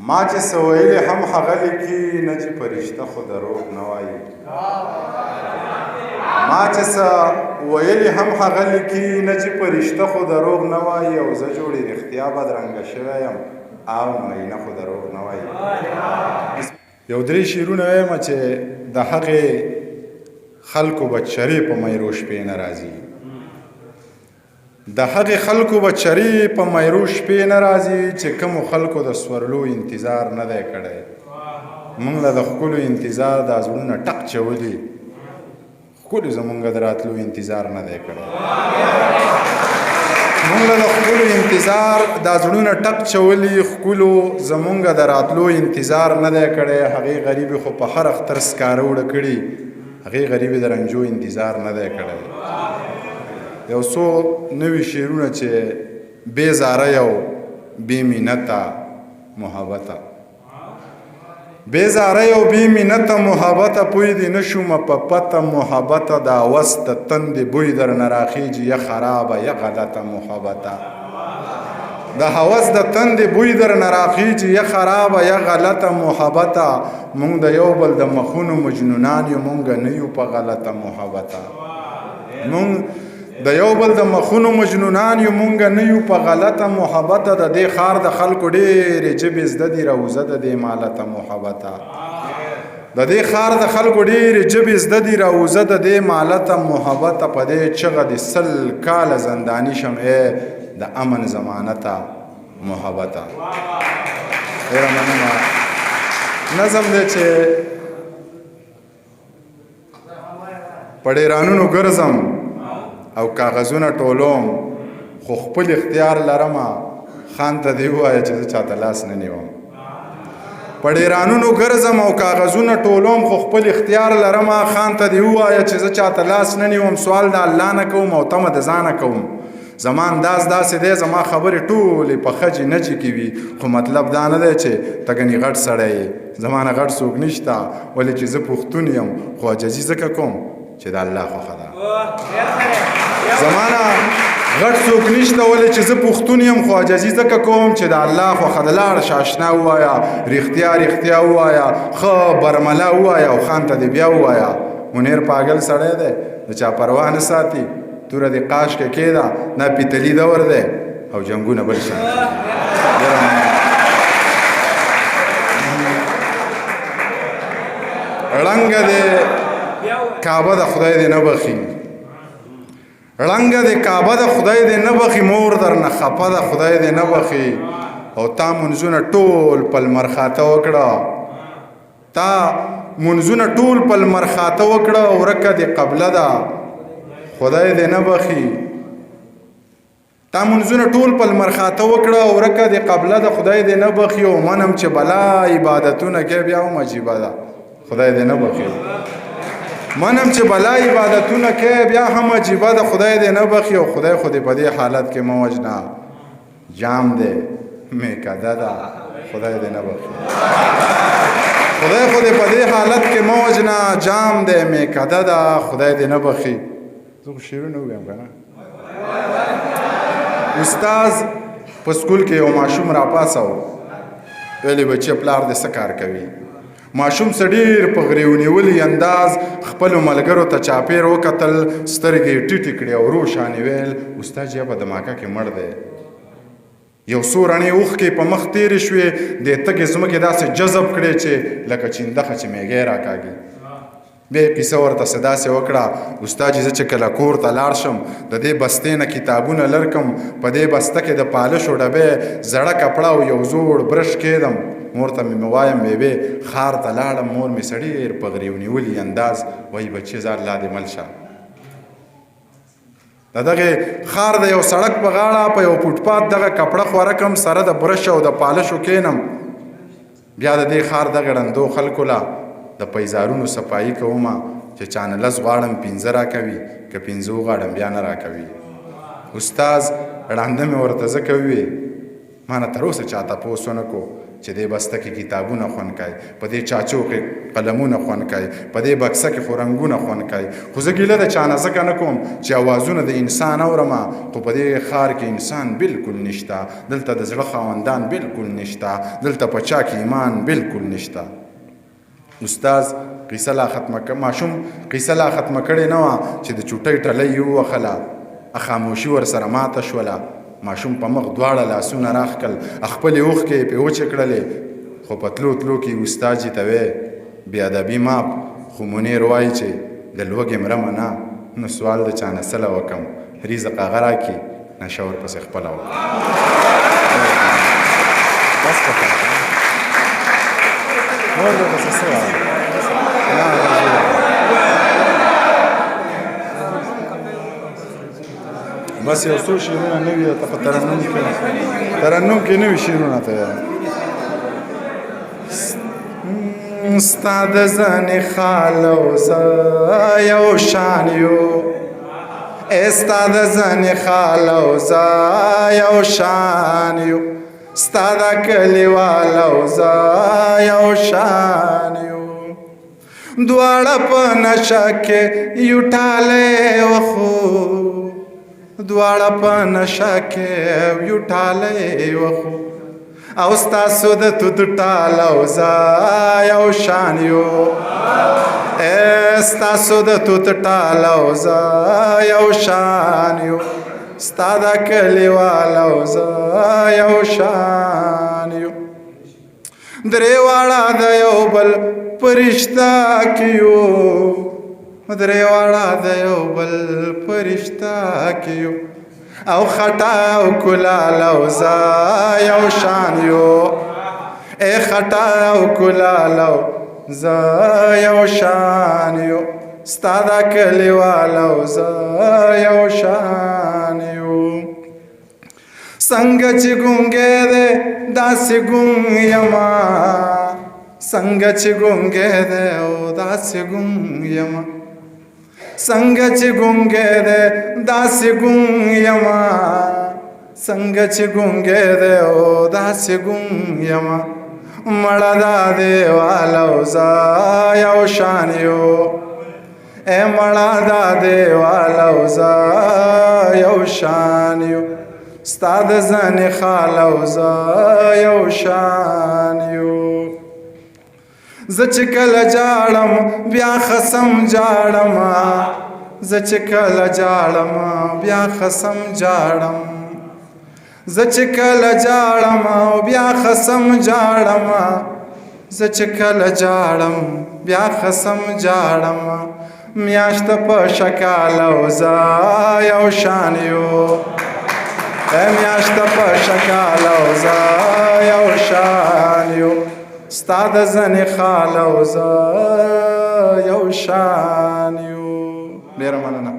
ما چې څه ویلي هم هغه لیکي نه چې فرشته خو دروغ نه وایي ما چې څه ویلي هم هغه لیکي نه چې فرشته خو دروغ نه وایي او زه جوړې رښتیا بدرنګه شوی یم او معینه خو دروغ نه وایي یو درې شعرونه وایم چې د هغې خلکو بچرې په میرو شپې نه راځي د هغې خلکو بچرې په میرو شپې نه راځي چې کومو خلکو د سورلو انتظار نه دی کړی موږ له د ښکلو انتظار دا زړونه ټک چولي ښکلو زموږ د راتلو انتظار نه دی کړی موږ له د ښکلو انتظار دا زړونه ټک چولي ښکلو زموږ د راتلو انتظار نه دی کړی هغې غریبې خو په هر اختر سکاره وړه کړي هغې غریبې د رنجو انتظار نه دی کړی یو څو نوي شعرونه چې بې زاره او بې منته محبته بې زاره او بې منته محبته پوی دې نه شومه په پته محبته د هوس د تندې بوی درنه راخیږي یا خرابه یا غلطه محبته د هوس د تندې بوی درنه راخیږي یا خرابه یا غلطه محبته مونږ د یو بل د مخونو مجنونان یو مونږ نه یو په غلطه محبته مونږ د یو بل د مخونو مجنونان یو مونږ نه یو په غلطه محبته د دې ښار د خلکو ډېرې ژبې زده دي روزه د دې مالته محبته د دې ښار د خلکو ډېرې ژبې زده دي روزه د دې مالته محبته په دې چغه د 100 کاله زنداني شم د امن ضمانته محبته ډېره مننه نظم دی چې په ډېرانونو ګرځم او کاغذونه ټولوم خو خپل اختیار لرمه خان ته دې ووایه چې زه چاته لاس نه نیوم په ډېرانونو ګرځم او کاغذونه ټولوم خو خپل اختیار لرمه خان ته دې ووایه چې زه چاته لاس نه نیوم سوال د الله نه کوم او تمه د ځانه کوم زما انداز داسې دی زما خبرې ټولې په خجې نجې کې وي خو مطلب دا نه دی چې ته ګنې غټ سړی یې زما نه غټ څوک نشته ولې چې زه پښتون یم خو عجزي ځکه کوم چې د الله خوښه ده زما نه غټ څوک نشته ولې چې زه پښتون یم خو عجزي ځکه کوم چې د الله خوښه ده لاړ شه اشنا ووایه رښتیا رښتیا ووایه ښه برمله ووایه او خان ته دې بیا ووایه منیر پاگل سړی دی د چا پروا نه ساتي توره دې قاش کې کېده دا پیتلي دور دی او جنګونه بل شان ړنګه دې کعبه د خدای دې نه بخي ړنګه دې کعبه د خدای دې نه بخي مور درنه خفه د خدای دې نه بخي او تا منځونه ټول په لمر خاته وکړه تا منځونه ټول په لمر خاته وکړه ورکه دې قبله ده خدای دې نه بخي تا منځونه ټول په لمر خاته وکړه ورکه دې قبله ده خدای دې نه بخي او منم چې بلا عبادتونه کې بیا هم عجیبه ده خدای دې نه بخي منم چې بلا عبادتونه کې بیا هم عجیبه ده خدای دې نه بخي او خدای خو دې په دې حالت کې مه وژنه جام دې میکده ده خدای دې نه بخي خدای خو دې په دې حالت کې مه وژنه جام دې میکده ده خدای دې نه بخي زه خو شعرونه ووایم که نه استاذ په سکول کې یو ماشوم راپاڅو ویلې بچیه پلار دې څه کار کوي ماشوم څه ډېر په غرېو نیولي انداز خپلو ملګرو ته چاپېر وکتل سترګې ټیټې کړې او روښانې ویل استاد جی په دماکه کې مړ دی یو څو رڼې اوښکې په مخ تېرې شوې دې تږې ځمکې داسې جذب کړې چې لکه چندخه چې میږی راکاږي بیا یې کیسه ورته څه داسې وکړه استاد جي زه چې کله کور ته لاړ شم د دې بستې نه کتابونه لر کم په دې بسته کې د پالشو ډبې زړه کپړه او یو زوړ برش کېدم مور ته مې وایم بیبې ښار ته لاړم مور مې څه ډېر په غرېو نیولي انداز وایي بچې ځه الله دې مل شه د دغې ښار د یو سړک په غاړه په یو فوټپات دغه کپړه خوره کم سره د برش او د پالشو کېنم بیا د دې ښار دغه ړندو خلکو له د پیزارونو صفایي کومه چې چانه لس غواړم 15 راکوي که 15 وغواړم بیا نه راکوي استاذ ړانده مې ورته ځکه ووې ما نه تر اوسه چا تپوس ونه کو چې دې بسته کې کتابونه خوند کوي په دې چاچو کې قلمونه خوند کوي، په دې بکسه کې خو رنګونه خوند کوي. خو زه ګیله د چا نه ځکه نه کوم چې اوازونه د انسان اورم، خو په دې ښار کې انسان بالکل نشته، دلته د زړه خاوندان بالکل نشته، دلته په چا کې ایمان بالکل نشته. استاز قصه لا ختمه ماشوم قصه لا ختمه کړې نه وه چې د چوټۍ ټلۍ یې ووهله، خاموشي ورسره ماته شوله. ماشوم په مخ دواړه لاسونه راښکل، خپلې اوښکې یې پرې وچې کړلې. خو په تلو تلو کې استاد جي ته وی بې ادبي ماپ، خو منیر وایي چې د لوږې مرمه نه، نو سوال د چا نه سله وکم، رزق هغه راکړي نشه ورپسې خپله وکړم. بس پکار نور درپسې څه وایي؟ بس یو څو شعرونه نوي ته په ترنم کې نوي شعرونه ته ستا د زنې خال او زه یو شان یو، ستا د زنې خال او زه یو شان یو، ستا د کلیوال او زه یو شان یو، دواړه په نشه کې یو ټالی وخو، دواړه په نشه کې یو ټالی وخو، او ستاسو د تود ټال او زه یو شان یو، ستاسو د تود ټال او زه یو شان یو، ستا د کلیوال او زه یو شان یو، درې واړه د یو بل په رشته کې یو، درې واړه د یو بل په رشته کې یو، او خټه او کلال او زه یو شان یو، خټه او کلال او زه یو شان یو، ستا د کلیوال او زه یو شان یو، څنګه چې ګونګی دی داسې ګونګ یمه، څنګه چې ګونګی دی او داسې ګونګ یمه، څنګه چې ګونګی دی داسې ګونګ یمه، څنګه چې ګونګی دی او داسې ګونګ یمه، مړه دا دیوال او زه یو شان یو، مړه دا دیوال او زه یو شان یو، ستا د زنې خال او زه یو شان یو، زه چې کله جاړم بیا خصم جاړم، زه چې کله جاړم بیا خصم جاړم، زه چې کله جاړم بیا خصم جاړم، زه چې کله جاړم بیا خصم جاړم، میاشت په شکال او زه یو شان یو، میاشت په شکال او زه یو شان یو، ستا د زنې خال او زه یو شان یو. ډېره مننه.